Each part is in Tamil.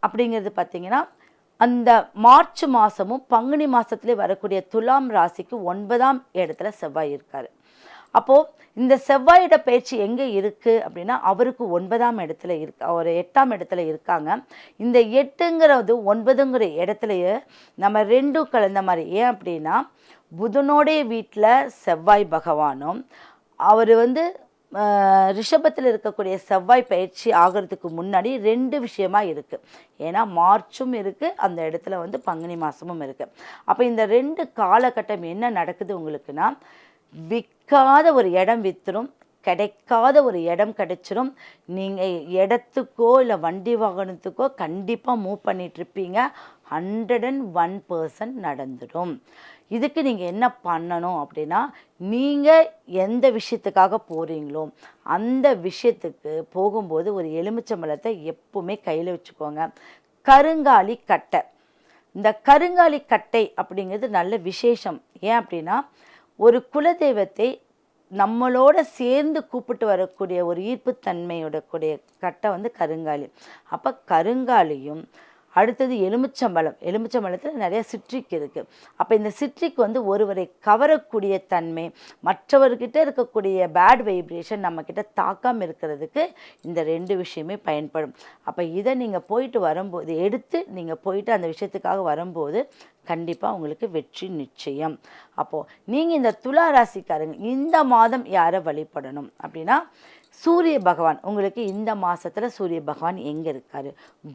அப்படிங்கிறது பார்த்திங்கன்னா அந்த மார்ச் மாதமும் பங்குனி மாதத்துலேயே வரக்கூடிய துலாம் ராசிக்கு 9ஆம் இடத்துல செவ்வாய் இருக்கார். அப்போது இந்த செவ்வாயோட பயிற்சி எங்கே இருக்குது அப்படின்னா அவருக்கு 9ஆம் இடத்துல ஒரு 8ஆம் இடத்துல இருக்காங்க. இந்த 8ங்கிறது 9ங்கிற இடத்துலையே நம்ம 2 கலந்த மாதிரி. ஏன் அப்படின்னா புதனோடைய வீட்டில் செவ்வாய் பகவானும் அவர் ரிஷபத்தில் இருக்கக்கூடிய செவ்வாய் பயிற்சி ஆகிறதுக்கு முன்னாடி 2 விஷயமா இருக்குது. ஏன்னா மார்ச்சும் இருக்குது, அந்த இடத்துல பங்குனி மாதமும் இருக்குது. அப்போ இந்த 2 காலகட்டம் என்ன நடக்குது உங்களுக்குன்னா, விற்காத ஒரு இடம் விற்றுரும், கிடைக்காத ஒரு இடம் கிடைச்சிரும். நீங்கள் இடத்துக்கோ இல்லை வண்டி வாகனத்துக்கோ கண்டிப்பாக மூவ் பண்ணிகிட்ருப்பீங்க. 101% நடந்துடும். இதுக்கு நீங்கள் என்ன பண்ணணும் அப்படின்னா, நீங்கள் எந்த விஷயத்துக்காக போகிறீங்களோ அந்த விஷயத்துக்கு போகும்போது ஒரு எலுமிச்சம்பழத்தை எப்பவுமே கையில் வச்சுக்கோங்க. கருங்காலி கட்டை, இந்த கருங்காலி கட்டை அப்படிங்கிறது நல்ல விசேஷம். ஏன் அப்படின்னா ஒரு குலதெய்வத்தை நம்மளோட சேர்ந்து கூப்பிட்டு வரக்கூடிய ஒரு ஈர்ப்புத்தன்மையோட கூடிய கட்டை கருங்காலி. அப்போ கருங்காலியும் அடுத்தது எலுமிச்சம்பழத்தில் நிறைய சிட்ரிக் இருக்குது. அப்போ இந்த சிட்ரிக் ஒருவரை கவரக்கூடிய தன்மை, மற்றவர்கிட்ட இருக்கக்கூடிய பேட் வைப்ரேஷன் நம்மக்கிட்ட தாக்காமல் இருக்கிறதுக்கு இந்த 2 விஷயமே பயன்படும். அப்போ இதை நீங்கள் போயிட்டு வரும்போது எடுத்து நீங்கள் போயிட்டு அந்த விஷயத்துக்காக வரும்போது கண்டிப்பாக உங்களுக்கு வெற்றி நிச்சயம். அப்போது நீங்கள் இந்த துலா ராசிக்காரங்க இந்த மாதம் யாரை வழிபடணும் அப்படின்னா, சூரிய பகவான் உங்களுக்கு இந்த மாதத்தில் சூரிய பகவான் எங்கே இருக்கார்?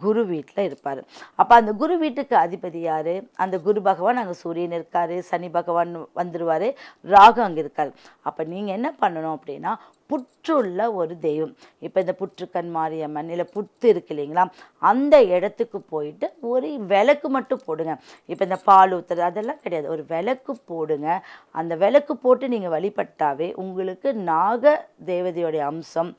குரு வீட்டில் இருப்பார். அப்போ அந்த குரு வீட்டுக்கு அதிபதி யார்? அந்த குரு பகவான் அங்கே சூரியன் இருக்கார், சனி பகவான் வந்துடுவார், ராகு அங்கே இருக்கார். அப்போ நீங்கள் என்ன பண்ணணும் அப்படின்னா, புற்றுள்ள ஒரு தெய்வம், இப்போ இந்த புற்றுக்கண் மாரியம்மன் இல்லை புத்து இருக்கு இல்லைங்களா, அந்த இடத்துக்கு போயிட்டு ஒரு விளக்கு மட்டும் போடுங்க. இப்போ இந்த பால் ஊற்றுறது அதெல்லாம் கிடையாது, ஒரு விளக்கு போடுங்க. அந்த விளக்கு போட்டு நீங்கள் வழிபட்டாவே உங்களுக்கு நாக தேவதையோடைய அம்சம்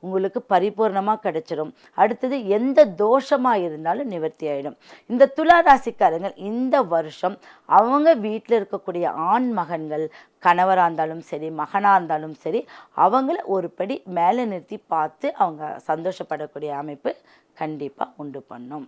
உங்களுக்கு பரிபூர்ணமாக கிடைச்சிடும். அடுத்தது எந்த தோஷமாக இருந்தாலும் நிவர்த்தி ஆகிடும். இந்த துலா ராசிக்காரங்கள் இந்த வருஷம் அவங்க வீட்டில் இருக்கக்கூடிய ஆண் மகன்கள், கணவராக இருந்தாலும் சரி மகனாக இருந்தாலும் சரி, அவங்கள ஒரு படி மேலே நிறுத்தி பார்த்து அவங்க சந்தோஷப்படக்கூடிய அமைப்பு கண்டிப்பாக உண்டு பண்ணும்.